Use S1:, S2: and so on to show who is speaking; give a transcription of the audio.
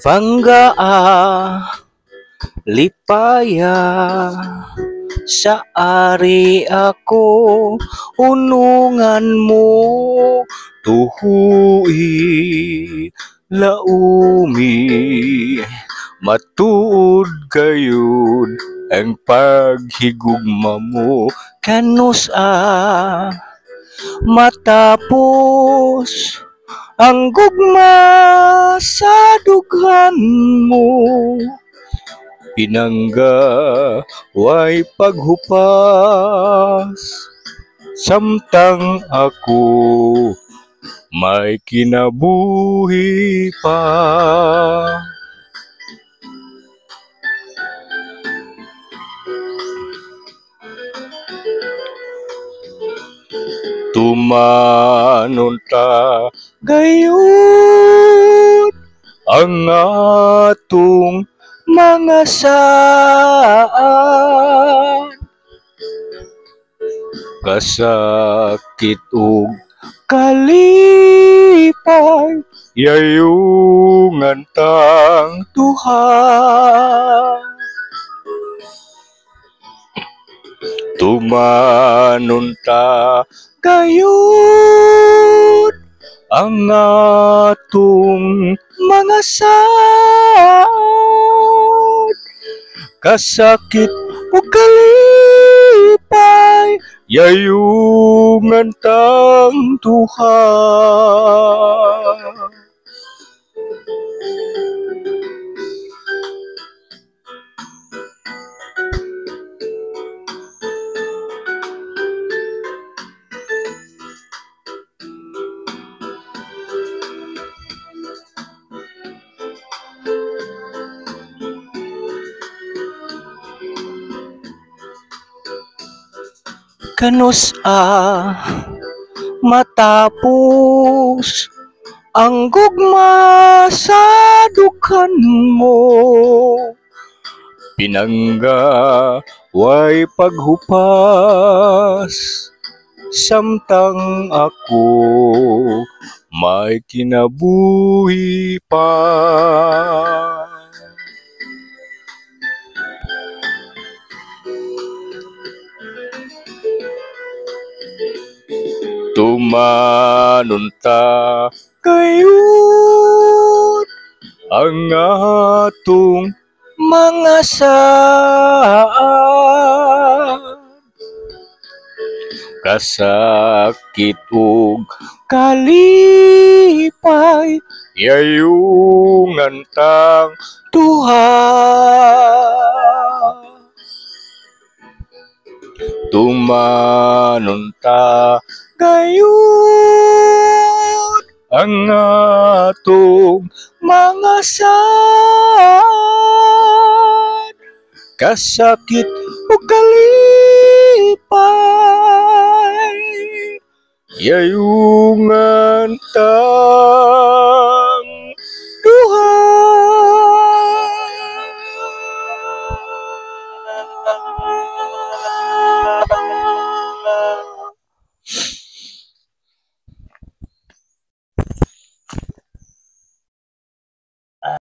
S1: Banggaa, lipaya, sa ari ako, unungan mo, tuhui, laumi, matuod gayud, ang paghigugma mo, kanus matapos, ang gugma sa dughan mo, pinangga way paghupas, samtang ako may kinabuhi pa. Tumanon ta gayon ang atong mga saan, kasakit ug kalipay, yayungan tang duha. Tumanon ta gayon ang atong mga saan, kasakit o kalipay, yayungan tang duha. Kanus matapos, ang gugma sa dukhan mo, pinangga way paghupas, samtang ako may kinabuhi pa. Tumanon ta gayon ang atong mga saan, kasakit ug kalipay, yayungan tang duha. Tumanon ta gayon ang atong mga saan, kasakit o kalipay, yayungan ta